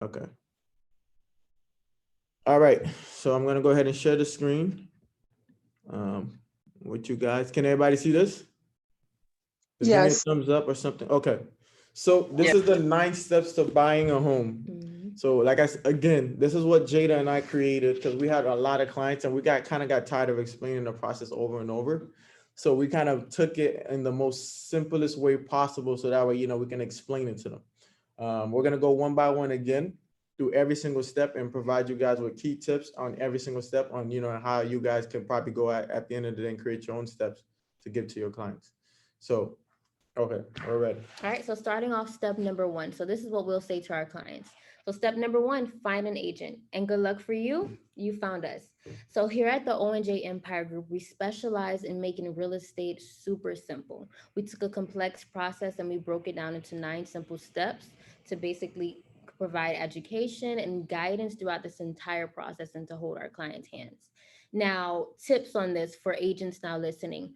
Okay. All right. So I'm gonna go ahead and share the screen with you guys. Can everybody see this? Just give me a Yes. thumbs up or something. Okay. So this Yeah. is the 9 steps to buying a home. Mhm. So like I said, again, this is what Jada and I created because we had a lot of clients and we got tired of explaining the process over and over. So we kind of took it in the most simplest way possible so that way, we can explain it to them. We're gonna go one by one again through every single step and provide you guys with key tips on every single step on how you guys can probably go at the end of the day and create your own steps to give to your clients. So okay, we're ready. All right, so starting off step number one. So this is what we'll say to our clients. So step number one, find an agent. And good luck for you, you found us. So here at the O&J Empire Group, we specialize in making real estate super simple. We took a complex process and we broke it down into 9 simple steps to basically provide education and guidance throughout this entire process and to hold our clients' hands. Now, tips on this for agents now listening.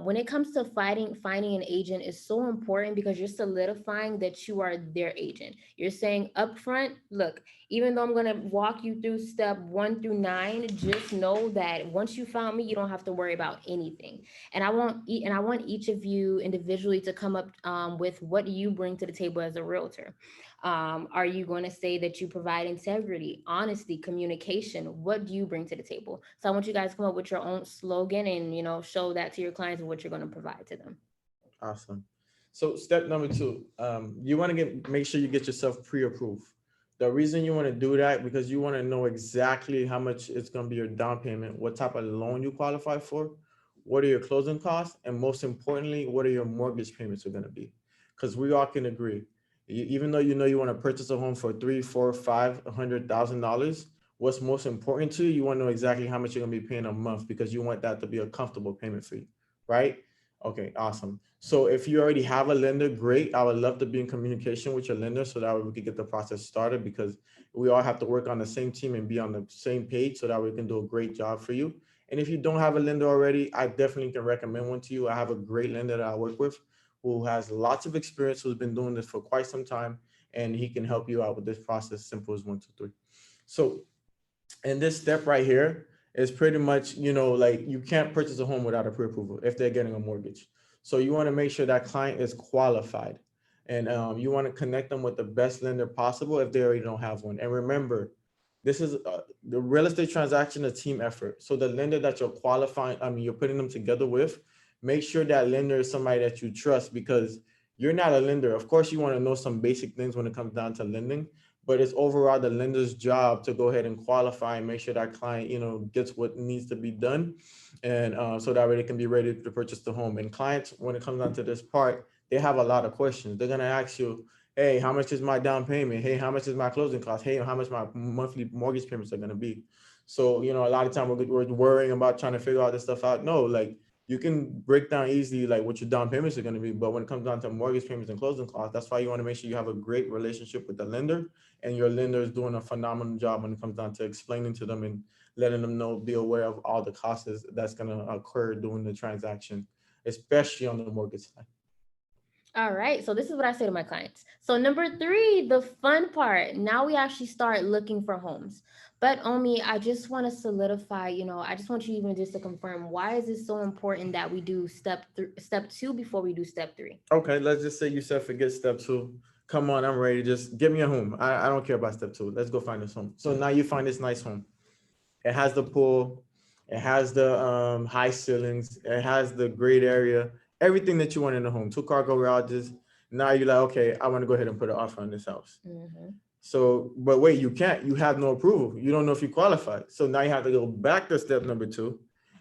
When it comes to finding an agent is so important because you're solidifying that you are their agent. You're saying upfront, look, even though I'm going to walk you through step 1 through 9, just know that once you found me, you don't have to worry about anything. And I want each of you individually to come up with what you bring to the table as a realtor. Are you going to say that you provide integrity, honesty, communication? What do you bring to the table? So I want you guys to come up with your own slogan and show that to your clients and what you're going to provide to them. Awesome. So step number two, you want to make sure you get yourself pre-approved. The reason you want to do that because you want to know exactly how much it's going to be your down payment, what type of loan you qualify for, what are your closing costs, and most importantly, what are your mortgage payments are going to be. Because we all can agree, even though you want to purchase a home for 3, 4, 500,000 dollars, what's most important to you, you want to know exactly how much you're going to be paying a month because you want that to be a comfortable payment for you, right? Okay, awesome. So if you already have a lender, great. I would love to be in communication with your lender so that way we can get the process started because we all have to work on the same team and be on the same page so that we can do a great job for you. And if you don't have a lender already, I definitely can recommend one to you. I have a great lender that I work with who has lots of experience, who's been doing this for quite some time, and he can help you out with this process, simple as 1, 2, 3. So and this step right here is pretty much, like you can't purchase a home without a pre-approval if they're getting a mortgage. So you want to make sure that client is qualified and you want to connect them with the best lender possible if they already don't have one. And remember, this is the real estate transaction, a team effort. So the lender that you're qualifying, you're putting them together with, make sure that lender is somebody that you trust because you're not a lender. Of course, you want to know some basic things when it comes down to lending, but it's overall the lender's job to go ahead and qualify and make sure that client, gets what needs to be done. And so that way they can be ready to purchase the home. And clients, when it comes down to this part, they have a lot of questions. They're going to ask you, hey, how much is my down payment? Hey, how much is my closing cost? Hey, how much my monthly mortgage payments are going to be? So, a lot of time we're worrying about trying to figure all this stuff out. No, like you can break down easily like what your down payments are going to be. But when it comes down to mortgage payments and closing costs, that's why you want to make sure you have a great relationship with the lender and your lender is doing a phenomenal job when it comes down to explaining to them and letting them know, be aware of all the costs that's going to occur during the transaction, especially on the mortgage side. All right. So this is what I say to my clients. So number 3, the fun part. Now we actually start looking for homes. But Omi, I just want to solidify, I just want you even just to confirm why is it so important that we do step 2 before we do step 3? Okay, let's just say you said forget step two. Come on, I'm ready. Just give me a home. I don't care about step two. Let's go find this home. So now you find this nice home. It has the pool. It has the high ceilings. It has the great area. Everything that you want in a home. 2 car garages. Now you're like, okay, I want to go ahead and put an offer on this house. Mm-hmm. So, but wait, you can't. You have no approval. You don't know if you qualify. So now you have to go back to step number 2,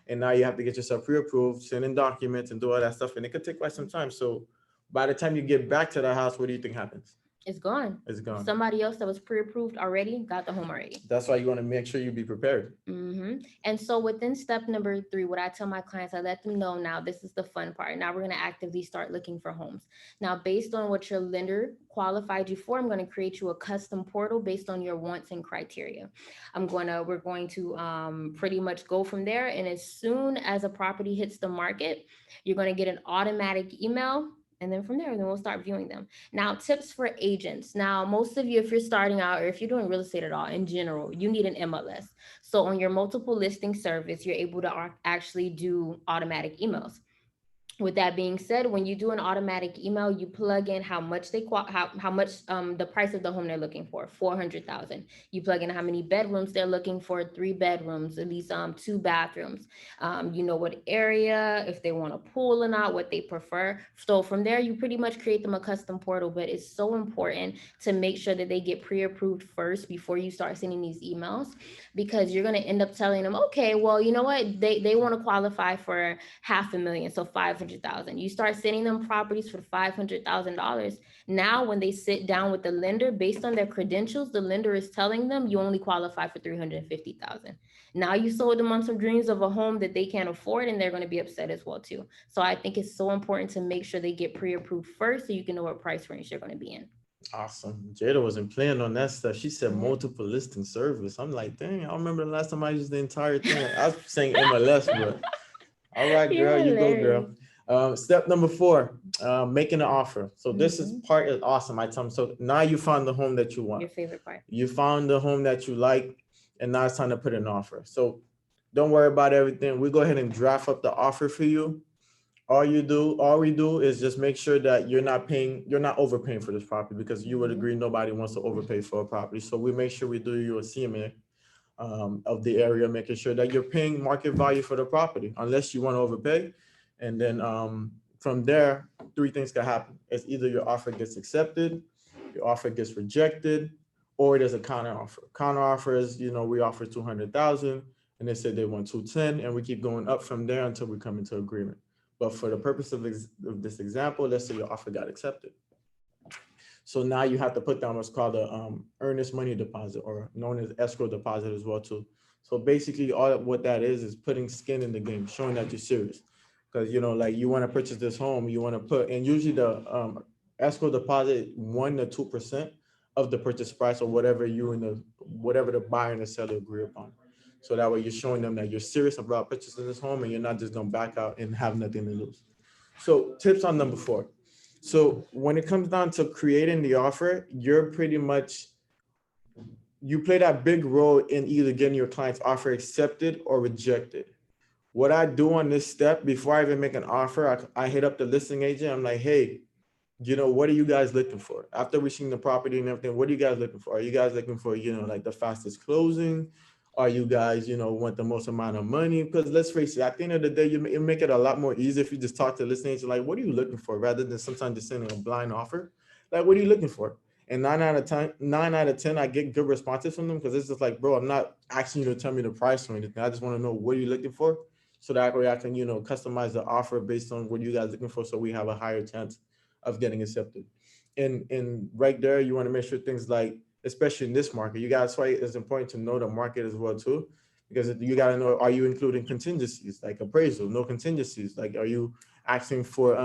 and now you have to get yourself pre-approved, send in documents, and do all that stuff, and it could take quite some time. So, by the time you get back to the house, what do you think happens? It's gone. It's gone. Somebody else that was pre-approved already got the home already. That's why you want to make sure you be prepared. And so within step number 3, what I tell my clients, I let them know now this is the fun part. Now we're going to actively start looking for homes. Now, based on what your lender qualified you for, I'm going to create you a custom portal based on your wants and criteria. We're going to pretty much go from there. And as soon as a property hits the market, you're going to get an automatic email. And then from there, then we'll start viewing them. Now, tips for agents. Now, most of you, if you're starting out or if you're doing real estate at all in general, you need an MLS. So on your multiple listing service, you're able to actually do automatic emails. With that being said, when you do an automatic email, you plug in how much how much the price of the home they're looking for, 400,000. You plug in how many bedrooms they're looking for, 3 bedrooms, at least 2 bathrooms. You know what area, if they want a pool or not, what they prefer. So from there, you pretty much create them a custom portal. But it's so important to make sure that they get pre-approved first before you start sending these emails, because you're going to end up telling them, okay, well, you know what, they want to qualify for 500,000, so 500,000. You start sending them properties for $500,000. Now, when they sit down with the lender, based on their credentials, the lender is telling them you only qualify for 350,000. Now you sold them on some dreams of a home that they can't afford, and they're going to be upset as well too. So I think it's so important to make sure they get pre-approved first, so you can know what price range they're going to be in. Awesome. Jada wasn't playing on that stuff. She said multiple listing service. I'm like, dang, I remember the last time I used the entire thing. I was saying MLS, but all right, girl, you go, girl. Step number 4, making an offer. So this is part is awesome. I tell them, so now you found the home that you want. Your favorite part. You found the home that you like, and now it's time to put an offer. So don't worry about everything. We go ahead and draft up the offer for you. All we do is just make sure that you're not overpaying for this property, because you would agree nobody wants to overpay for a property. So we make sure we do you a CMA of the area, making sure that you're paying market value for the property, unless you want to overpay. And then from there, 3 things can happen. It's either your offer gets accepted, your offer gets rejected, or there's a counter offer. Counter offer is, we offer 200,000 and they said they want 210, and we keep going up from there until we come into agreement. But for the purpose of this example, let's say your offer got accepted. So now you have to put down what's called a earnest money deposit, or known as escrow deposit as well too. So basically all what that is putting skin in the game, showing that you're serious. Because, like you want to purchase this home, you want to put, and usually the escrow deposit 1 to 2% of the purchase price, or whatever whatever the buyer and the seller agree upon. So that way you're showing them that you're serious about purchasing this home, and you're not just gonna back out and have nothing to lose. So tips on number 4. So when it comes down to creating the offer, you play that big role in either getting your client's offer accepted or rejected. What I do on this step, before I even make an offer, I hit up the listing agent. I'm like, hey, what are you guys looking for? After we see the property and everything, what are you guys looking for? Are you guys looking for, like the fastest closing? Are you guys, want the most amount of money? Because let's face it, at the end of the day, you make it a lot more easier if you just talk to the listing agent, like, what are you looking for? Rather than sometimes just sending a blind offer. Like, what are you looking for? And 9 out of 10, I get good responses from them, because it's just like, bro, I'm not asking you to tell me the price or anything. I just want to know what are you looking for, so that way I can, customize the offer based on what you guys are looking for, so we have a higher chance of getting accepted. And right there, you want to make sure things like, especially in this market, that's why it's important to know the market as well too, because you got to know, are you including contingencies like appraisal? No contingencies. Like, are you asking for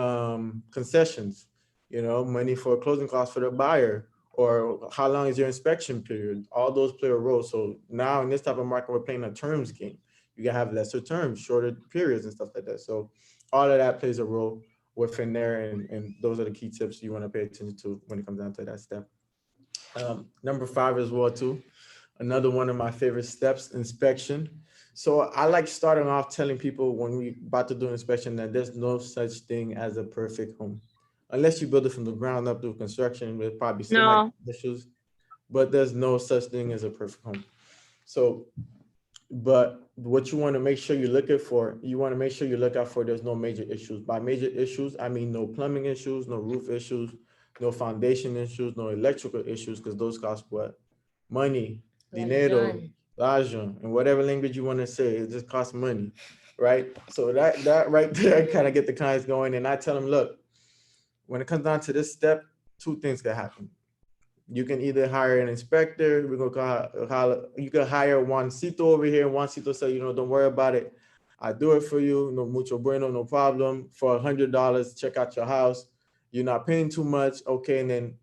concessions, money for closing costs for the buyer, or how long is your inspection period? All those play a role. So now in this type of market, we're playing a terms game. You can have lesser terms, shorter periods and stuff like that. So all of that plays a role within there, and those are the key tips you want to pay attention to when it comes down to that step. Number 5 as well too, another one of my favorite steps, inspection. So I like starting off telling people when we about to do an inspection that there's no such thing as a perfect home, unless you build it from the ground up through construction. There's probably still might be issues, but there's no such thing as a perfect home. So, but what you want to make sure you look out for, there's no major issues. By major issues, I mean no plumbing issues, no roof issues, no foundation issues, no electrical issues, because those cost what? Money, dinero, lajan, and whatever language you want to say, it just costs money, right? So that right there kind of get the clients going. And I tell them, look, when it comes down to this step, 2 things can happen. You can either hire an inspector. You can hire Juancito over here. Juancito say, don't worry about it. I do it for you. No mucho bueno, no problem. For $100, check out your house. You're not paying too much. Okay, and then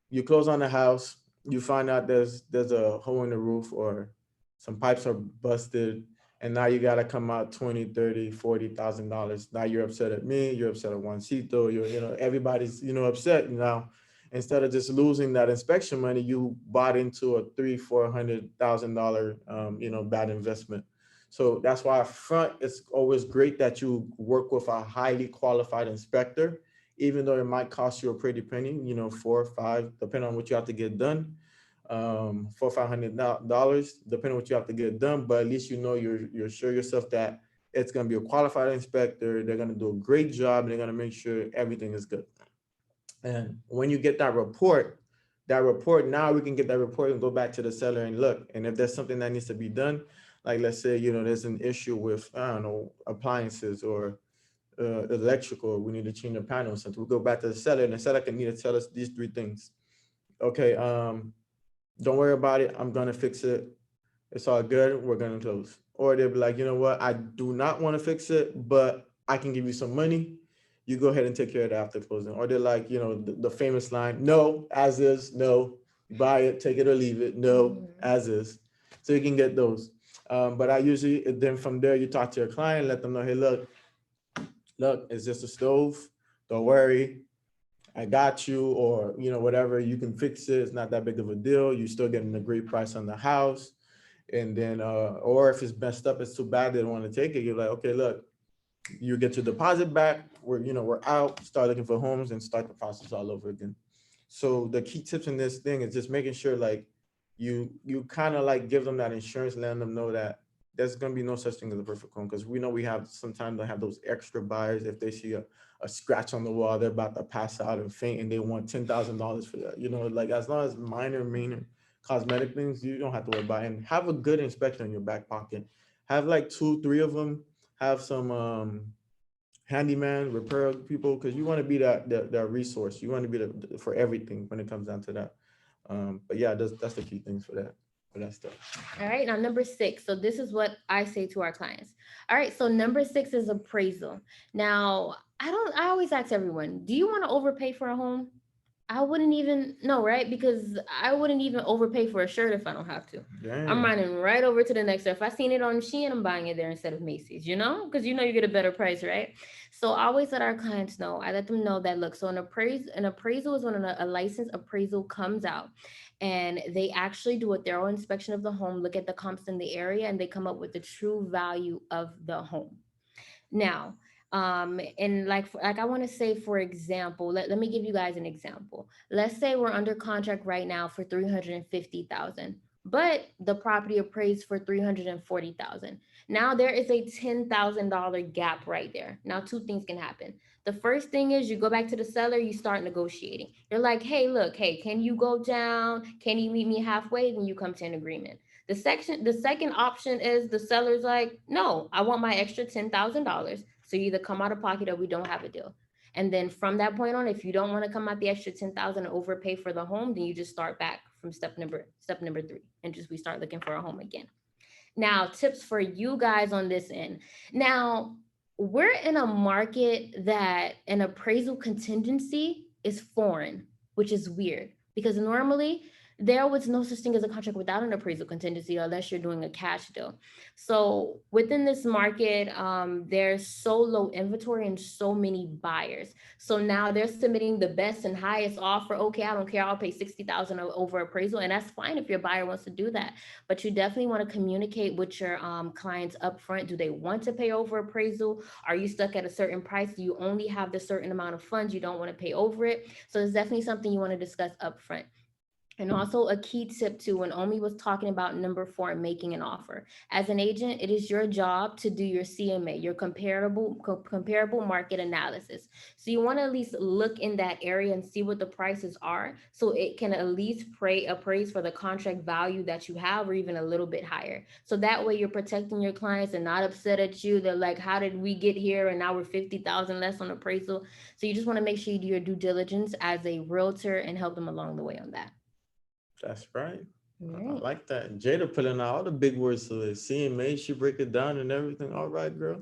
you close on the house. You find out there's a hole in the roof, or some pipes are busted, And now you got to come out 20, 30, $40,000. Now you're upset at me. You're upset at Juancito. Everybody's, upset now. Instead of just losing that inspection money, you bought into a $300,000-$400,000, bad investment. So that's why up front, it's always great that you work with a highly qualified inspector, even though it might cost you a pretty penny, 4 or 5, depending on what you have to get done. $400-$500, depending on what you have to get done. But at least you're sure yourself that it's going to be a qualified inspector. They're going to do a great job. They're going to make sure everything is good. And when you get that report, now we can get that report and go back to the seller and look. And if there's something that needs to be done, like let's say, there's an issue with, I don't know, appliances or electrical, we need to change the panel or something. We go back to the seller and the seller can need to tell us these 3 things. Okay, don't worry about it. I'm going to fix it. It's all good. We're going to close. Or they'll be like, you know what? I do not want to fix it, but I can give you some money. You go ahead and take care of it after closing. Or they're like, the famous line, no, as is, no, buy it, take it or leave it. No, as is. So you can get those. But I usually, then from there, you talk to your client, let them know, hey, look, it's just a stove. Don't worry. I got you, or, whatever, you can fix it. It's not that big of a deal. You're still getting a great price on the house. And then, or if it's messed up, it's too bad, they don't want to take it. You're like, okay, look, you get your deposit back. We're out, start looking for homes and start the process all over again. So the key tips in this thing is just making sure like you kind of like give them that insurance, letting them know that there's going to be no such thing as a perfect home. Because we know we have sometimes they have those extra buyers. If they see a scratch on the wall, they're about to pass out and faint and they want $10,000 for that. Like as long as minor cosmetic things, you don't have to worry about it. And have a good inspector in your back pocket. Have like 2, 3 of them. Have some handyman, repair people, because you want to be that resource. You want to be for everything when it comes down to that. But yeah, that's the key things for that stuff. All right, now number 6. So this is what I say to our clients. All right, so number 6 is appraisal. Now, I always ask everyone, do you want to overpay for a home? I wouldn't even know, right? Because I wouldn't even overpay for a shirt if I don't have to. Dang. I'm running right over to the next store. If I seen it on Shein, I'm buying it there instead of Macy's, because you get a better price, right? So I always let our clients know. I let them know that, look, so an appraisal is when a licensed appraisal comes out and they actually do a thorough inspection of the home, look at the comps in the area, and they come up with the true value of the home. Now, and like I want to say, for example, let me give you guys an example. Let's say we're under contract right now for 350,000, but the property appraised for 340,000. Now there is a $10,000 gap right there. Now 2 things can happen. The first thing is you go back to the seller, you start negotiating. You're like, hey, look, can you go down? Can you meet me halfway? Then you come to an agreement. The second option is the seller's like, no, I want my extra $10,000. So you either come out of pocket or we don't have a deal. And then from that point on, if you don't want to come out the extra 10,000 and overpay for the home, then you just start back from step number 3 and we start looking for a home again. Now, tips for you guys on this end. Now, we're in a market that an appraisal contingency is foreign, which is weird because normally there was no such thing as a contract without an appraisal contingency unless you're doing a cash deal. So within this market, there's so low inventory and so many buyers. So now they're submitting the best and highest offer. Okay, I don't care. I'll pay $60,000 over appraisal. And that's fine if your buyer wants to do that. But you definitely want to communicate with your clients upfront. Do they want to pay over appraisal? Are you stuck at a certain price? Do you only have the certain amount of funds? You don't want to pay over it. So it's definitely something you want to discuss upfront. And also a key tip too, when Omi was talking about number 4, making an offer. As an agent, it is your job to do your CMA, your comparable market analysis. So you want to at least look in that area and see what the prices are, so it can at least appraise for the contract value that you have or even a little bit higher. So that way you're protecting your clients and not upset at you. They're like, how did we get here? And now we're 50,000 less on appraisal. So you just want to make sure you do your due diligence as a realtor and help them along the way on that. That's right. Right. I like that. Jada put in all the big words to it. CMA, she break it down and everything. All right, girl.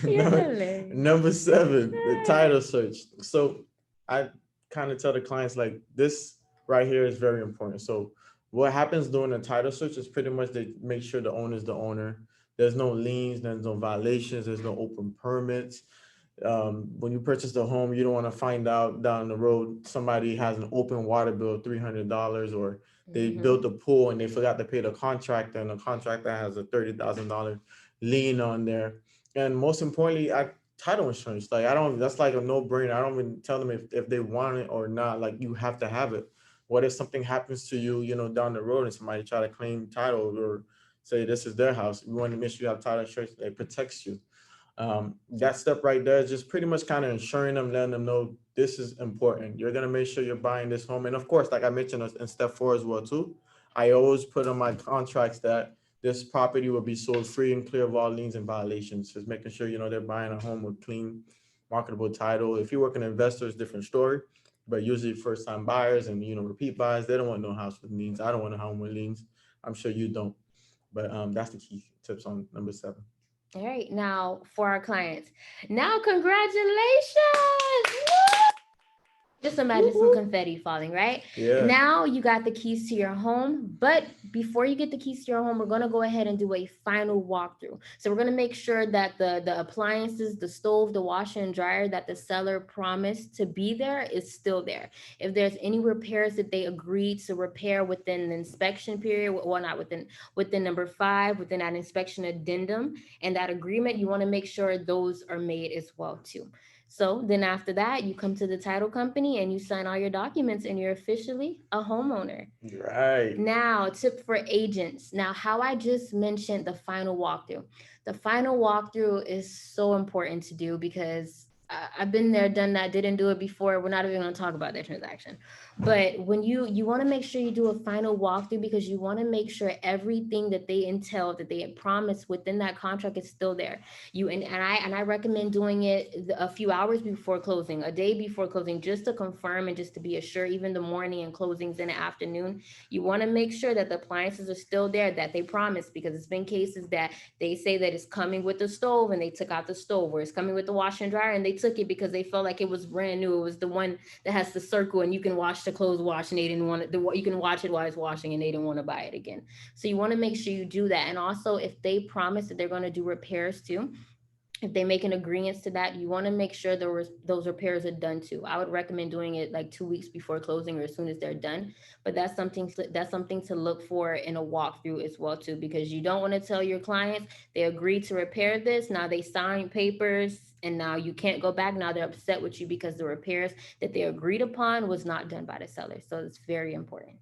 Number 7, the title search. So I kind of tell the clients like this right here is very important. So what happens during the title search is pretty much they make sure the owner is the owner. There's no liens, there's no violations, there's no open permits. When you purchase the home, you don't want to find out down the road somebody has an open water bill of $300, or they built a pool and they forgot to pay the contractor, and the contractor has a $30,000 lien on there. And most importantly, title insurance. Like, I don't, that's like a no-brainer. I don't even tell them if they want it or not. Like, you have to have it. What if something happens to you, down the road, and somebody try to claim title or say this is their house? We want to make sure you have title insurance that protects you. That step right there is just pretty much kind of ensuring them, letting them know this is important. You're gonna make sure you're buying this home, and of course, like I mentioned in step 4 as well too, I always put on my contracts that this property will be sold free and clear of all liens and violations. Just making sure they're buying a home with clean, marketable title. If you work in investors, different story, but usually first time buyers and repeat buyers, they don't want no house with liens. I don't want a home with liens. I'm sure you don't, but that's the key tips on number 7. All right, now for our clients. Now, congratulations! Woo! Just imagine some confetti falling, right? Yeah. Now you got the keys to your home, but before you get the keys to your home, we're gonna go ahead and do a final walkthrough. So we're gonna make sure that the appliances, the stove, the washer and dryer that the seller promised to be there is still there. If there's any repairs that they agreed to repair within the inspection period, well, not within number 5, within that inspection addendum and that agreement, you want to make sure those are made as well too. So then after that, you come to the title company and you sign all your documents and you're officially a homeowner. Right. Now, tip for agents. Now, how I just mentioned the final walkthrough. The final walkthrough is so important to do because I've been there, done that, didn't do it before. We're not even going to talk about that transaction. But when you want to make sure you do a final walkthrough because you want to make sure everything that they entail, that they had promised within that contract is still there. And I recommend doing it a few hours before closing, a day before closing, just to confirm and just to be assured. Even the morning and closings in the afternoon, you want to make sure that the appliances are still there that they promised, because it's been cases that they say that it's coming with the stove and they took out the stove, or it's coming with the washer and dryer and they took it because they felt like it was brand new. It was the one that has the circle and you can wash the clothes wash, and they didn't want it. You can watch it while it's washing and they didn't want to buy it again. So you want to make sure you do that. And also, if they promise that they're going to do repairs too, if they make an agreement to that, you want to make sure those repairs are done too. I would recommend doing it like 2 weeks before closing or as soon as they're done. But that's something to look for in a walkthrough as well too, because you don't want to tell your clients they agreed to repair this. Now they signed papers and now you can't go back. Now they're upset with you because the repairs that they agreed upon was not done by the seller. So it's very important.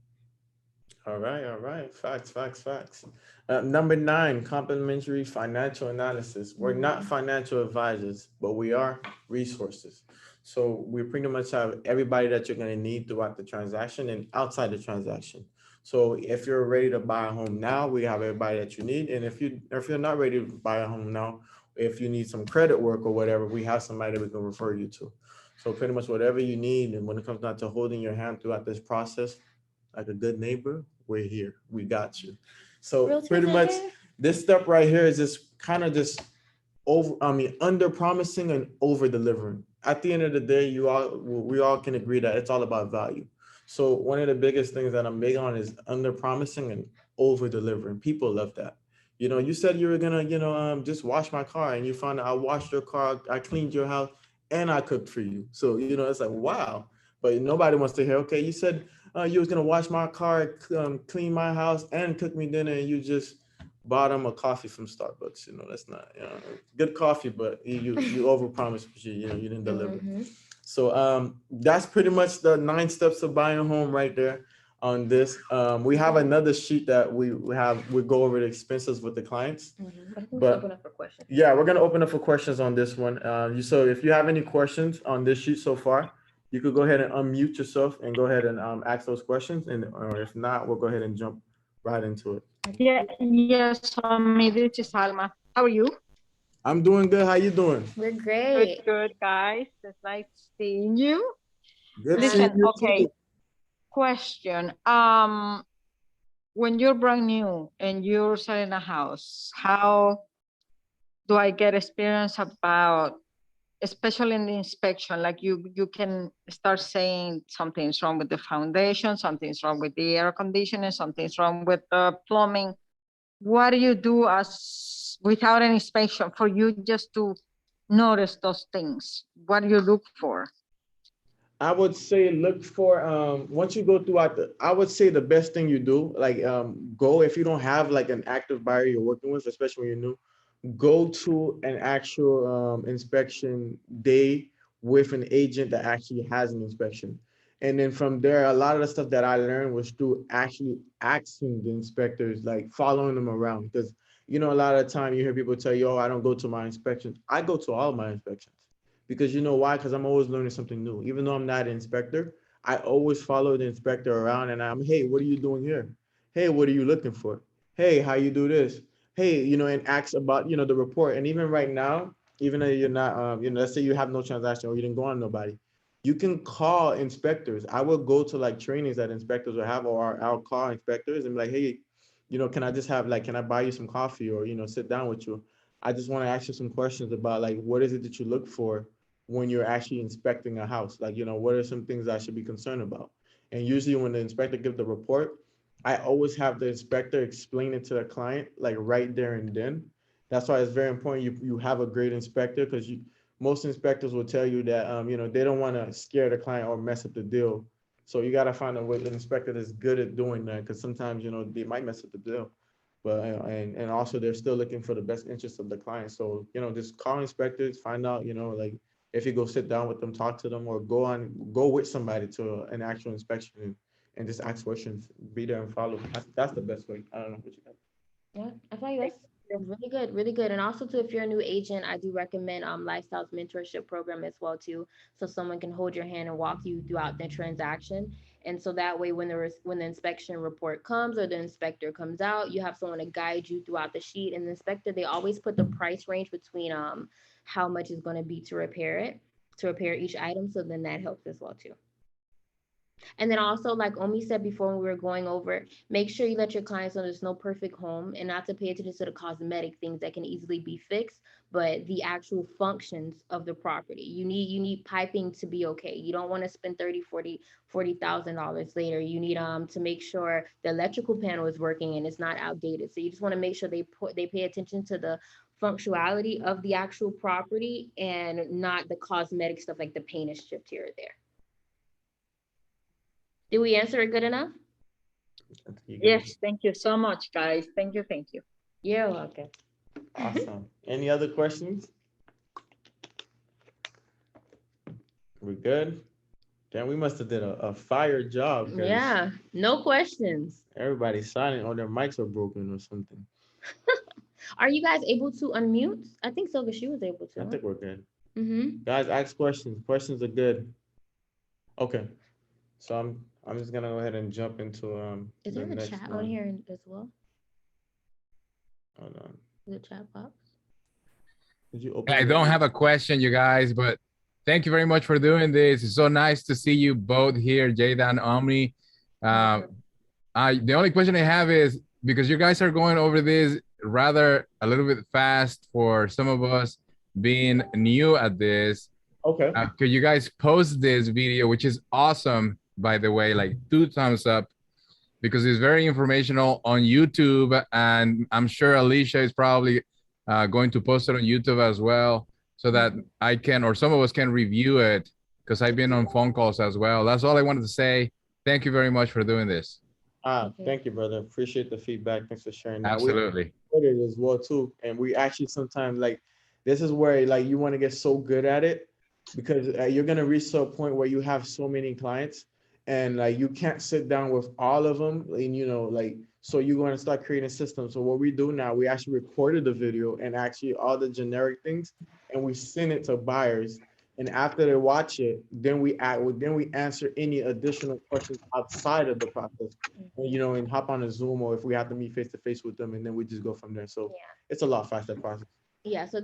All right. Facts. Number 9, complimentary financial analysis. We're not financial advisors, but we are resources. So we pretty much have everybody that you're going to need throughout the transaction and outside the transaction. So if you're ready to buy a home now, we have everybody that you need. And if you're not ready to buy a home now, if you need some credit work or whatever, we have somebody that we can refer you to. So pretty much whatever you need. And when it comes down to holding your hand throughout this process, like a good neighbor, we're here. We got you. So pretty much this step right here is just kind of just under promising and over delivering. At the end of the day, we all can agree that it's all about value. So one of the biggest things that I'm big on is under promising and over delivering. People love that. You said you were gonna, just wash my car, and you found out I washed your car, I cleaned your house, and I cooked for you. So, it's like, wow. But nobody wants to hear, okay, you said you was gonna wash my car, clean my house, and cook me dinner, and you just bought them a coffee from Starbucks. That's not good coffee, but you overpromised, but you didn't deliver. So that's pretty much the 9 steps of buying a home right there. On this, we have another sheet that we go over the expenses with the clients. But open up for questions. Yeah, we're gonna open up for questions on this one. So if you have any questions on this sheet so far, you could go ahead and unmute yourself and go ahead and ask those questions. Or if not, we'll go ahead and jump right into it. Yes, this is Alma. How are you? I'm doing good. How you doing? We're great. Good, guys. It's nice seeing you. Good. Listen, okay. Question. When you're brand new and you're selling a house, how do I get experience about especially in the inspection, like you can start saying something's wrong with the foundation, something's wrong with the air conditioning, something's wrong with the plumbing. What do you do as without an inspection for you just to notice those things? What do you look for? I would say look for once you go throughout I would say the best thing you do, like go if you don't have like an active buyer you're working with, especially when you're new, go to an actual inspection day with an agent that actually has an inspection. And then from there, a lot of the stuff that I learned was through actually asking the inspectors, like following them around. Because, you know, a lot of the time you hear people tell you, oh, I don't go to my inspections. I go to all my inspections. Because you know why? Because I'm always learning something new. Even though I'm not an inspector, I always follow the inspector around and I'm, hey, what are you doing here? Hey, what are you looking for? Hey, how you do this? Hey, you know, and ask about, you know, the report. And even right now, even though you're not, you know, let's say you have no transaction or you didn't go on nobody, you can call inspectors. I will go to like trainings that inspectors will have, or I'll call inspectors and be like, hey, you know, can I just have like, can I buy you some coffee or, you know, sit down with you? I just want to ask you some questions about like, what is it that you look for when you're actually inspecting a house? Like, you know, what are some things I should be concerned about? And usually when the inspector gives the report, I always have the inspector explain it to the client, like right there and then. That's why it's very important you have a great inspector, because you most inspectors will tell you that you know, they don't want to scare the client or mess up the deal. So you got to find a way an inspector that's good at doing that, because sometimes, you know, they might mess up the deal. But and also they're still looking for the best interest of the client. So, you know, just call inspectors, find out, you know, like if you go sit down with them, talk to them, or go with somebody to an actual inspection and just ask questions, be there and follow. That's the best way. I don't know what you got. Yeah, I feel like that's really good, really good. And also too, if you're a new agent, I do recommend Lifestyles mentorship program as well too, so someone can hold your hand and walk you throughout the transaction. And so that way, when the inspection report comes or the inspector comes out, you have someone to guide you throughout the sheet. And the inspector, they always put the price range between how much is going to be to repair each item. So then that helps as well too. And then also, like Omi said before when we were going over, make sure you let your clients know there's no perfect home, and not to pay attention to the cosmetic things that can easily be fixed, but the actual functions of the property. You need piping to be okay. You don't want to spend 30, 40,000 dollars later. You need to make sure the electrical panel is working and it's not outdated. So you just want to make sure they pay attention to the functionality of the actual property and not the cosmetic stuff like the paint is chipped here or there. Did we answer it good enough? Yes, thank you so much, guys. Thank you, thank you. You're welcome. Awesome. Any other questions? We good? Damn, we must have did a fire job. Yeah, no questions. Everybody's silent or their mics are broken or something. Are you guys able to unmute? I think Silva, she was able to. I think we're good. Mm-hmm. Guys, ask questions. Questions are good. Okay. So I'm just gonna go ahead and jump into Is the there a next chat one. on here as well? Hold on. The chat box? Did you open I it? don't have a question, you guys, but thank you very much for doing this. It's so nice to see you both here, Jada and Omni. The only question I have is, because you guys are going over this rather a little bit fast for some of us being new at this. Okay. Could you guys post this video, which is awesome, by the way, like 2 thumbs up, because it's very informational on YouTube, and I'm sure Alicia is probably going to post it on YouTube as well, so that I can, or some of us can review it, because I've been on phone calls as well. That's all I wanted to say. Thank you very much for doing this. Thank you, brother. Appreciate the feedback. Thanks for sharing that. Absolutely. We put it as well too, and we actually sometimes like this is where like you want to get so good at it, because you're gonna reach to a point where you have so many clients, and like you can't sit down with all of them, and you know, like, so you're going to start creating systems. So what we do now, we actually recorded the video and actually all the generic things, and we send it to buyers. And after they watch it, then we answer any additional questions outside of the process, and, you know, and hop on a Zoom, or if we have to meet face to face with them, and then we just go from there. So it's a lot faster process. Yeah, so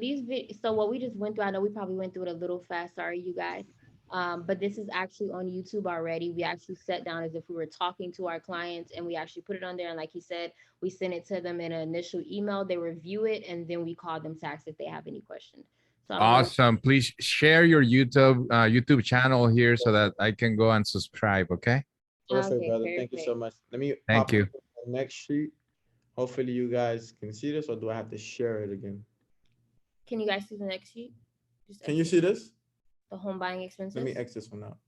so what we just went through, I know we probably went through it a little fast, sorry you guys. But this is actually on YouTube already. We actually sat down as if we were talking to our clients, and we actually put it on there. And like he said, we send it to them in an initial email, they review it, and then we call them to ask if they have any questions. So I don't know. Awesome. Please share your YouTube channel here so that I can go and subscribe. Okay. Perfect, Okay, brother. Thank you so perfect. much. Let me Thank pop you. up the next sheet. Hopefully you guys can see this, or do I have to share it again? Can you guys see the next sheet? Just Can you exit see this? the home buying expenses? Let me X this one out.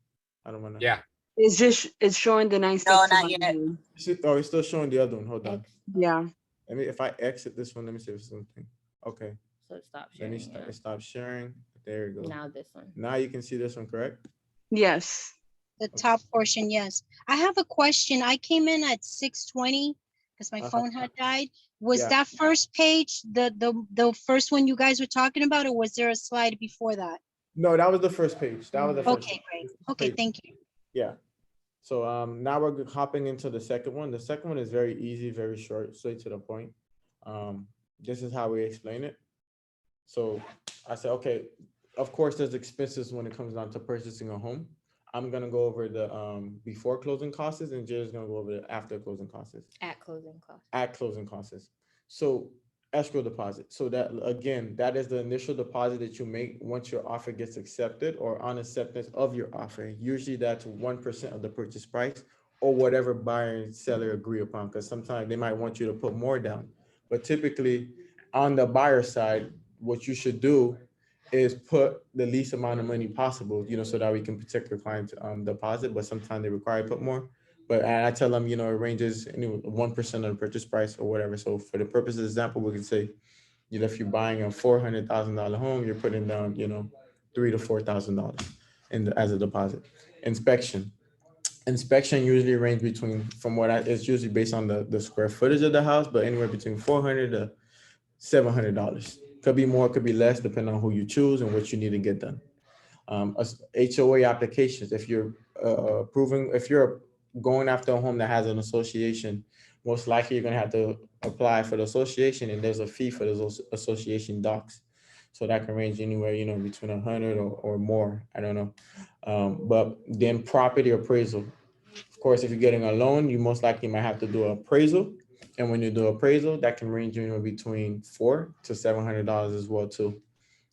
I don't wanna. Yeah. It's showing the 961. Oh, it's still showing the other one. Hold on. X, Yeah. Let me, if I exit this one, let me see if it's something. Okay, so stop let me sharing. stop sharing. There you go. Now this one. Now you can see this one, correct? Yes. The top portion, yes. I have a question. I came in at 6:20 because my phone had died. Was Yeah. that first page the first one you guys were talking about, or was there a slide before that? No, that was the first page. That was the first. Okay, great. Okay, thank you. Yeah. So now we're hopping into the second one. The second one is very easy, very short, straight to the point. This is how we explain it. So I said, okay, of course there's expenses when it comes down to purchasing a home. I'm gonna go over the before closing costs, and Jay's gonna go over the after closing costs. At closing cost. At closing costs. So escrow deposit. So that again, that is the initial deposit that you make once your offer gets accepted or on acceptance of your offer. Usually that's 1% of the purchase price or whatever buyer and seller agree upon, because sometimes they might want you to put more down. But typically on the buyer side, what you should do is put the least amount of money possible, so that we can protect your client's deposit, but sometimes they require you put more. But I tell them, it ranges anyway 1% of the purchase price or whatever. So for the purpose of example, we can say, if you're buying a $400,000 home, you're putting down, $3,000 to $4,000 as a deposit. Inspection usually range between, it's usually based on the square footage of the house, but anywhere between $400 to $700. Could be more, could be less, depending on who you choose and what you need to get done. HOA applications, if you're if you're going after a home that has an association, most likely you're gonna have to apply for the association, and there's a fee for those association docs. So that can range anywhere, between 100 or more. I don't know. But then property appraisal. Of course, if you're getting a loan, you most likely might have to do an appraisal. And when you do appraisal, that can range between $400 to $700 as well too.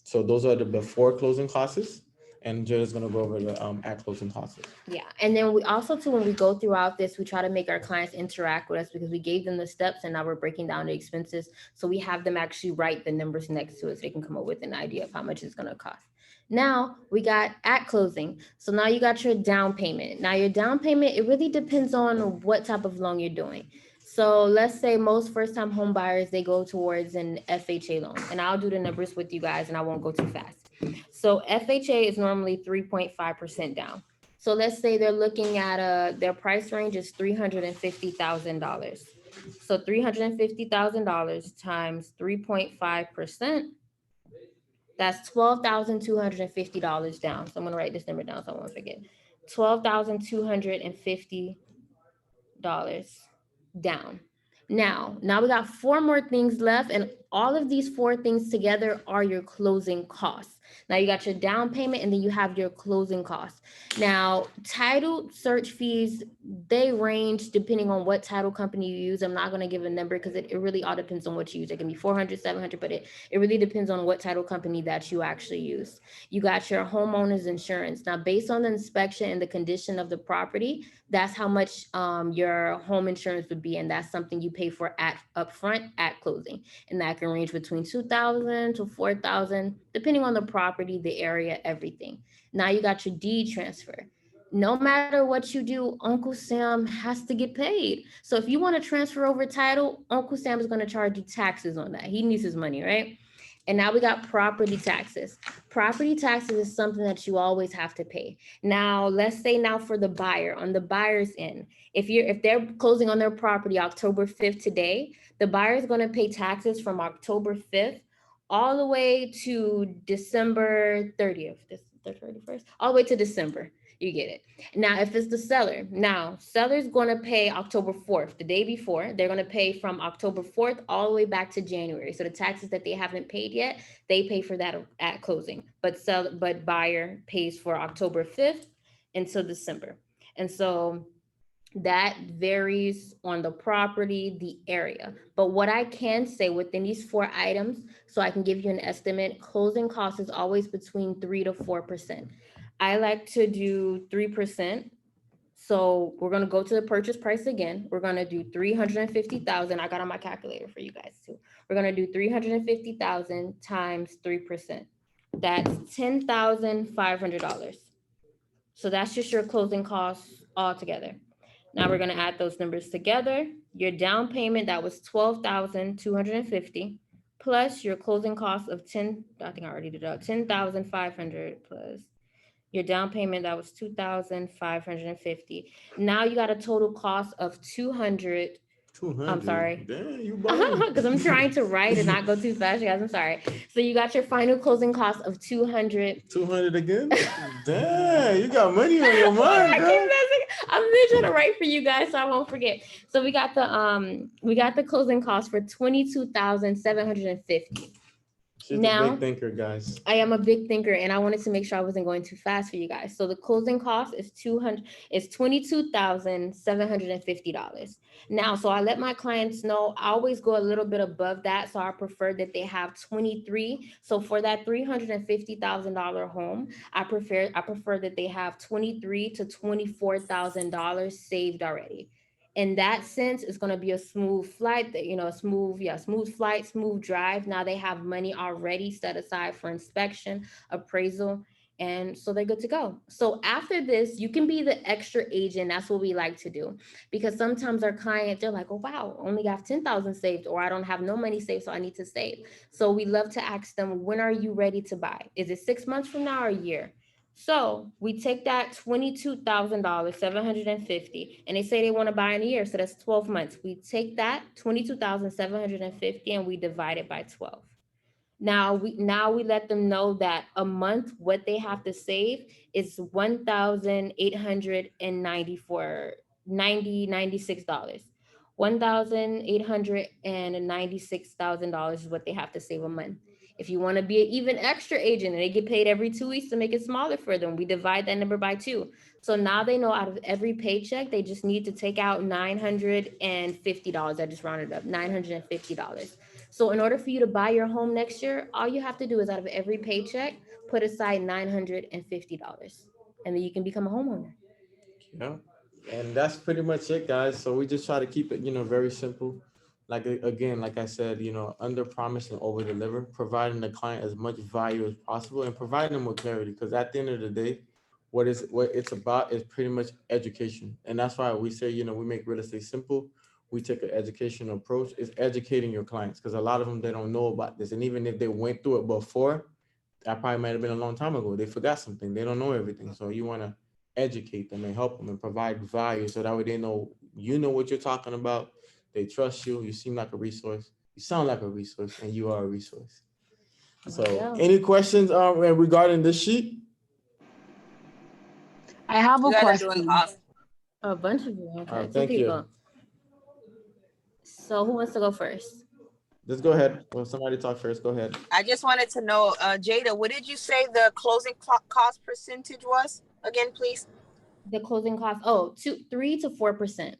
So those are the before closing costs, and Jill's gonna go over the at closing costs. Yeah, and then we also too, when we go throughout this, we try to make our clients interact with us because we gave them the steps and now we're breaking down the expenses. So we have them actually write the numbers next to it so they can come up with an idea of how much it's gonna cost. Now we got at closing. So now you got your down payment. Now your down payment, it really depends on what type of loan you're doing. So let's say most first-time home buyers, they go towards an FHA loan, and I'll do the numbers with you guys and I won't go too fast. So FHA is normally 3.5% down. So let's say they're looking at their price range is $350,000. So $350,000 times 3.5%, that's $12,250 down. So I'm gonna write this number down so I won't forget. $12,250 down. Now we got 4 more things left, and all of these 4 things together are your closing costs. Now you got your down payment, and then you have your closing costs. Now, title search fees, they range depending on what title company you use. I'm not going to give a number because it really all depends on what you use. It can be 400, 700, but it really depends on what title company that you actually use. You got your homeowner's insurance. Now, based on the inspection and the condition of the property, that's how much your home insurance would be, and that's something you pay for at upfront at closing, and that can range between $2,000 to $4,000 depending on the property, the area, everything. Now you got your deed transfer. No matter what you do, Uncle Sam has to get paid. So if you want to transfer over title, Uncle Sam is going to charge you taxes on that. He needs his money, right? And now we got property taxes. Property taxes is something that you always have to pay. Now, let's say now for the buyer, on the buyer's end, if they're closing on their property October 5th today, the buyer is going to pay taxes from October 5th all the way to December 30th, the 31st, all the way to December. You get it. Now, if it's the seller, seller's going to pay October 4th, the day before. They're going to pay from October 4th all the way back to January. So the taxes that they haven't paid yet, they pay for that at closing. But buyer pays for October 5th until December. And so That varies on the property, the area. But what I can say within these 4 items, so I can give you an estimate, closing cost is always between 3 to 4%. I like to do 3%. So we're gonna go to the purchase price again. We're gonna do 350,000. I got on my calculator for you guys too. We're gonna do 350,000 times 3%. That's $10,500. So that's just your closing costs all together. Now we're gonna add those numbers together. Your down payment, that was 12,250 plus your closing cost of 10, I think I already did that, 10,500 plus your down payment, that was 2,550. Now you got a total cost of 200. 200. I'm sorry. Damn, you Because I'm trying to write and not go too fast, guys. I'm sorry. So you got your final closing cost of 200. 200 again? Damn, you got money on your mind, girl. I'm really trying to write for you guys so I won't forget. So we got the closing cost for 22,750. She's Now, a big thinker, guys. I am a big thinker and I wanted to make sure I wasn't going too fast for you guys. So the closing cost is $22,750. Now, so I let my clients know I always go a little bit above that. So I prefer that they have 23. So for that $350,000 home, I prefer that they have $23,000 to $24,000 saved already. In that sense, it's going to be a smooth flight, smooth flight, smooth drive. Now they have money already set aside for inspection, appraisal, and so they're good to go. So after this, you can be the extra agent. That's what we like to do, because sometimes our clients, they're like, oh, wow, only got 10,000 saved, or I don't have no money saved, so I need to save. So we love to ask them, when are you ready to buy? Is it 6 months from now or a year? So we take that $22,750, and they say they want to buy in a year. So that's 12 months. We take that $22,750 and we divide it by 12. Now we let them know that a month, what they have to save is $1,896. $1,896,000 is what they have to save a month. If you want to be an even extra agent and they get paid every 2 weeks to make it smaller for them, we divide that number by 2. So now they know out of every paycheck, they just need to take out $950. I just rounded up, $950. So in order for you to buy your home next year, all you have to do is out of every paycheck, put aside $950. And then you can become a homeowner. Yeah. And that's pretty much it, guys. So we just try to keep it, very simple. Like, again, like I said, under promise and over deliver, providing the client as much value as possible and providing them with clarity. Because at the end of the day, what it's about is pretty much education. And that's why we say, we make real estate simple. We take an educational approach. It's educating your clients, because a lot of them, they don't know about this. And even if they went through it before, that probably might have been a long time ago. They forgot something. They don't know everything. So you want to educate them and help them and provide value, so that way they know what you're talking about. They trust you. You seem like a resource. You sound like a resource, and you are a resource. So any questions regarding this sheet? I have a question. A bunch of you. Okay, thank you. So who wants to go first? Just go ahead. Well, somebody talk first. Go ahead. I just wanted to know, Jada, what did you say the closing cost percentage was again, please? The closing cost, 3 to 4%.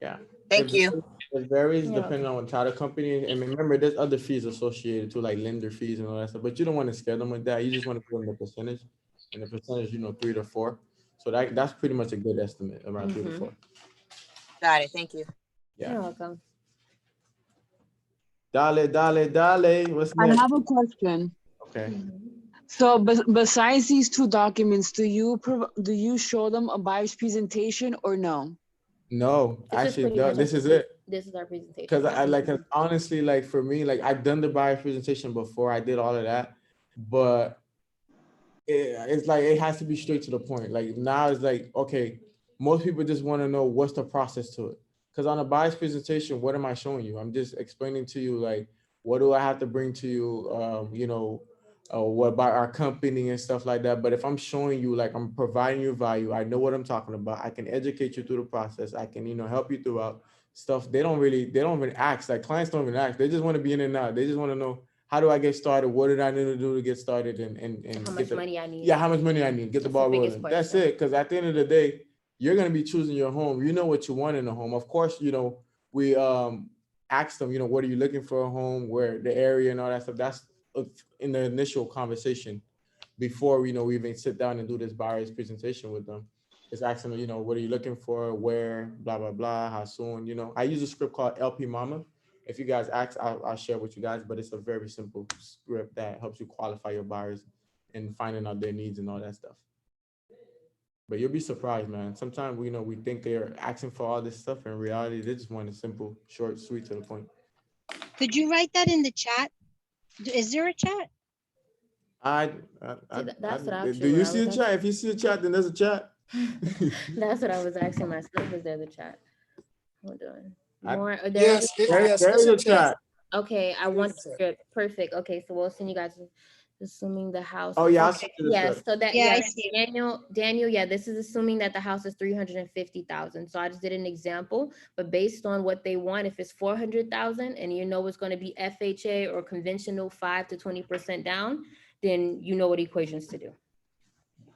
Yeah. Thank you. It varies depending on what title company. And remember, there's other fees associated to, like lender fees and all that stuff. But you don't want to scare them with that. You just want to put in the percentage. And the percentage, 3 to 4. So that's pretty much a good estimate, around 3 to 4. Got it. Thank you. Yeah. You're welcome. Dale. What's I next? have a question. Okay. So besides these 2 documents, do you show them a buyer's presentation or no? No, actually, this is it. This is our presentation. Because honestly, like for me, like I've done the buyer presentation before. I did all of that, but it's like it has to be straight to the point. Like now it's like, okay, most people just want to know what's the process to it. Because on a buyer's presentation, what am I showing you? I'm just explaining to you, like, what do I have to bring to you? What about our company and stuff like that. But if I'm showing you, like, I'm providing you value, I know what I'm talking about. I can educate you through the process. I can, help you throughout stuff. They don't even ask. Like clients don't even ask. They just want to be in and out. They just want to know, how do I get started? What did I need to do to get started? And how much money I need. Yeah, how much money I need. Get the ball rolling. That's it. Because at the end of the day, you're going to be choosing your home. You know what you want in a home. Of course, we ask them, what are you looking for a home, where the area and all that stuff. That's in the initial conversation before we even sit down and do this buyer's presentation with them. It's asking them, what are you looking for, where, blah, blah, blah, how soon, I use a script called LP Mama. If you guys ask, I'll share with you guys, but it's a very simple script that helps you qualify your buyers and finding out their needs and all that stuff. But you'll be surprised, man. Sometimes we think they're asking for all this stuff. In reality, they just want a simple, short, sweet, to the point. Could you write that in the chat? Is there a chat? That's what do you see a chat? If you see a chat, then there's a chat. That's what I was asking myself. Is there the chat? Hold on. More. Yes, There's there's a chat. Okay, I want the script. Perfect. Okay, so we'll send you guys. Assuming the house. Oh yeah, okay. Yes. So that Yeah, Daniel. Yeah, this is assuming that the house is 350,000. So I just did an example, but based on what they want, if it's 400,000, and it's going to be FHA or conventional 5 to 20% down, then you know what equations to do.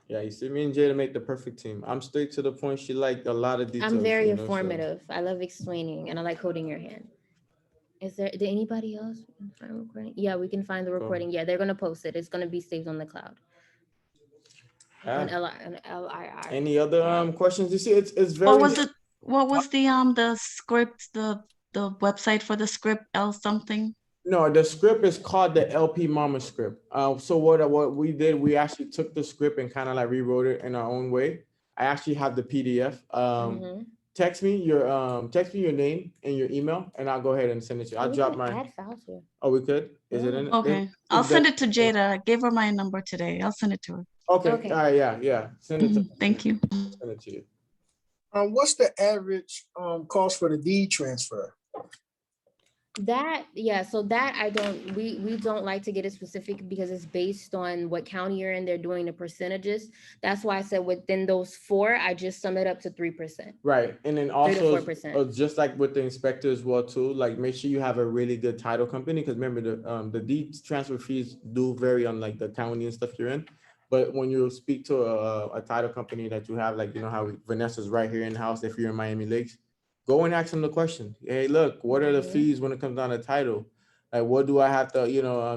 Yeah, you see, me and Jada make the perfect team. I'm straight to the point. She liked a lot of details. I'm very informative. I love explaining, and I like holding your hand. Did anybody else find a recording? Yeah, we can find the recording. Yeah, they're gonna post it. It's gonna be saved on the cloud. On LIR. Any other questions? You see, it's very. What was the script, the website for the script, L something? No, the script is called the LP Mama script. So what we did, we actually took the script and kind of like rewrote it in our own way. I actually have the PDF. Text me your name and your email, and I'll go ahead and send it to you. I'll drop my. Add files here. Oh, we could. Is it in? Okay, I'll send it to Jada. I gave her my number today. I'll send it to her. Okay. All right. Yeah. Send it to. Thank you. Send it to you. What's the average cost for the deed transfer? So that we don't like to get it specific because it's based on what county you're in. They're doing the percentages. That's why I said within those 4, I just sum it up to 3%. Right. And then also just like with the inspector as well too, like make sure you have a really good title company, because remember the deed transfer fees do vary on like the county and stuff you're in. But when you speak to a title company that you have, like how Vanessa's right here in the house, if you're in Miami Lakes, go and ask them the question. Hey, look, what are the fees when it comes down to title? Like, what do I have to,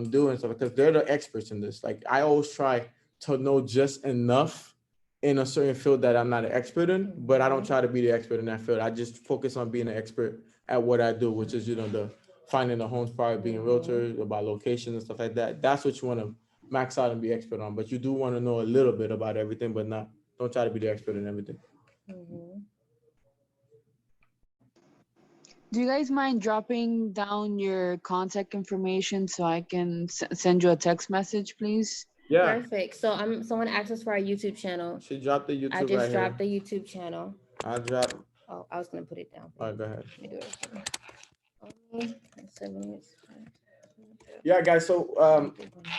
do and stuff? Because they're the experts in this. Like, I always try to know just enough in a certain field that I'm not an expert in, but I don't try to be the expert in that field. I just focus on being an expert at what I do, which is, the finding the homes part, being a realtor, about locations and stuff like that. That's what you want to max out and be expert on. But you do want to know a little bit about everything, but don't try to be the expert in everything. Do you guys mind dropping down your contact information so I can send you a text message, please? Yeah. Perfect. So someone asked us for our YouTube channel. She dropped the YouTube. I just dropped the YouTube channel. I dropped. Oh, I was gonna put it down. All right, go ahead. Let me do it. 7 minutes. Yeah, guys. So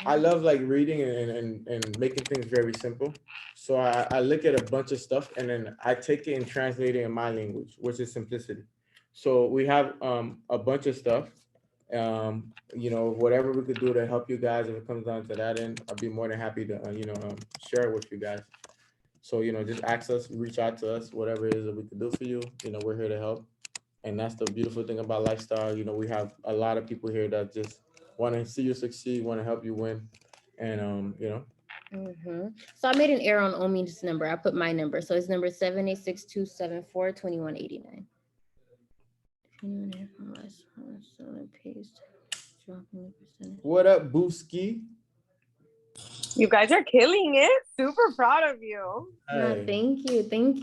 I love like reading and making things very simple. So I look at a bunch of stuff and then I take it and translate it in my language, which is simplicity. So we have a bunch of stuff, whatever we could do to help you guys. If it comes down to that end, I'd be more than happy to, share it with you guys. So, just ask us, reach out to us, whatever it is that we could do for you. We're here to help. And that's the beautiful thing about Lifestyle. We have a lot of people here that just want to see you succeed, want to help you win. And, So I made an error on Omi's number. I put my number. So it's number 786-274-2189. What up, Booski? You guys are killing it. Super proud of you. Hey. Thank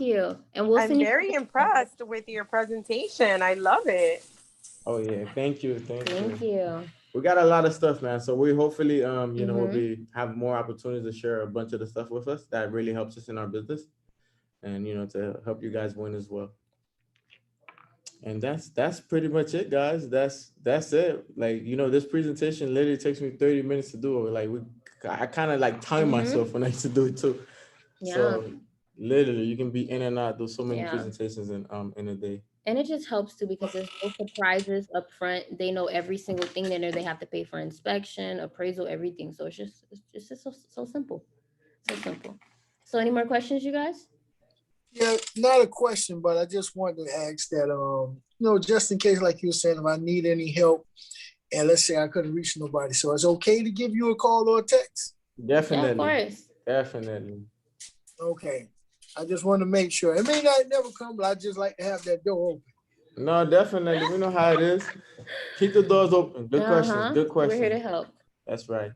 you. And I'm very impressed with your presentation. I love it. Oh yeah, thank you. Thank you. We got a lot of stuff, man. So we hopefully, we'll have more opportunities to share a bunch of the stuff with us that really helps us in our business, and to help you guys win as well. And that's pretty much it, guys. That's it. Like, this presentation literally takes me 30 minutes to do it. Like I kind of like time myself when I used to do it too. Yeah. So literally you can be in and out, do so many presentations in a day. And it just helps too, because there's no surprises up front. They know every single thing. They know they have to pay for inspection, appraisal, everything. So it's just so simple. So simple. So any more questions, you guys? Yeah, not a question, but I just wanted to ask that, just in case, like you were saying, if I need any help, and let's say I couldn't reach nobody, so it's okay to give you a call or a text? Yeah, of Definitely, course. definitely. Okay. I just want to make sure. It may not never come, but I just like to have that door open. No, definitely. We know how it is. Keep the doors open. Good question. Good We're here to question. help. That's right.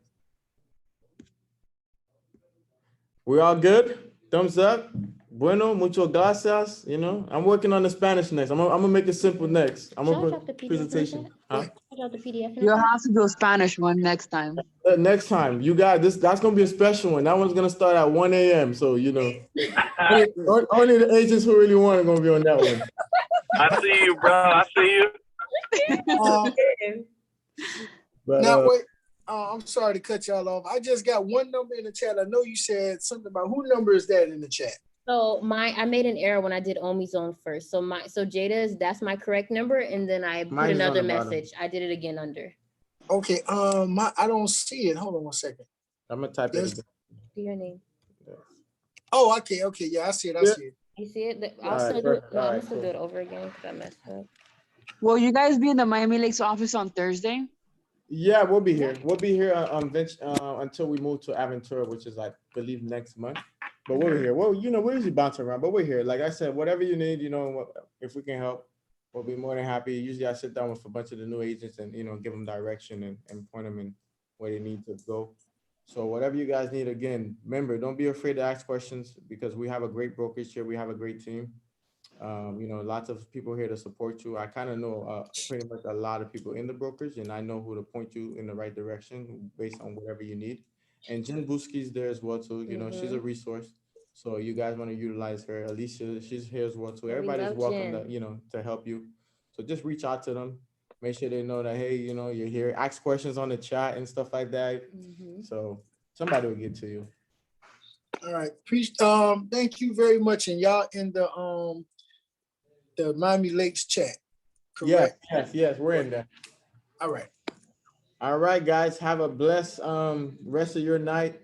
We all good? Thumbs up. Bueno, muchas gracias. You know, I'm working on the Spanish next. I'm gonna make it simple next. I'm Should I gonna drop the put PDF in the presentation. chat? Huh? Should I drop the PDF in the You'll chat? have to do a Spanish one next time. Next time, you got this. That's gonna be a special one. That one's gonna start at 1 a.m. So you know, only the agents who really want are gonna be on that one. I see you, bro. I see you. But Now, wait. I'm sorry to cut y'all off. I just got one number in the chat. I know you said something about who number is that in the chat? So I made an error when I did Omi's on first. So Jada's, that's my correct number, and then I put Mine's on another the bottom. message. I did it again under. Okay. I don't see it. Hold on one second. I'm gonna type Yes. it again. Do your name. Oh, okay. Okay. Yeah, I see it. I see it. You see it? I'll All right, still do it. perfect. No, All I'm right, gonna still do cool. it over again because I messed up. Will you guys be in the Miami Lakes office on Thursday? Yeah, we'll be here. We'll be here until we move to Aventura, which is, I believe, next month. But we're here. Well, you know, we're usually bouncing around, but we're here. Like I said, whatever you need, you know, if we can help, we'll be more than happy. Usually I sit down with a bunch of the new agents and, you know, give them direction and point them in where they need to go. So whatever you guys need, again, remember, don't be afraid to ask questions because we have a great brokerage here. We have a great team. You know, lots of people here to support you. I kind of know pretty much a lot of people in the brokerage, and I know who to point you in the right direction based on whatever you need. And Jen Buski's there as well too. You know, she's a resource. So you guys want to utilize her. Alicia, she's here as well too. Yeah, we Everybody's love welcome Jen. to, you know, to help you. So just reach out to them. Make sure they know that, hey, you know, you're here. Ask questions on the chat and stuff like that. So somebody will get to you. All right. Thank you very much. And y'all in the Miami Lakes chat. Yes, Correct? yes, we're in there. All right. All right, guys, have a blessed rest of your night.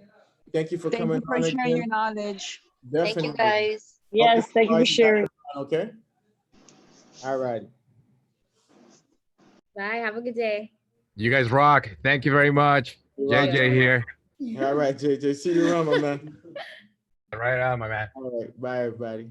Thank you for Thank coming you for on sharing again. your knowledge. Definitely. guys. Yes, thank you for sharing. Okay. All right. Bye. Have a good day. You guys rock. Thank you very much. JJ here. All right, JJ. See you around, my man. Right on, my man. All right. Bye, everybody.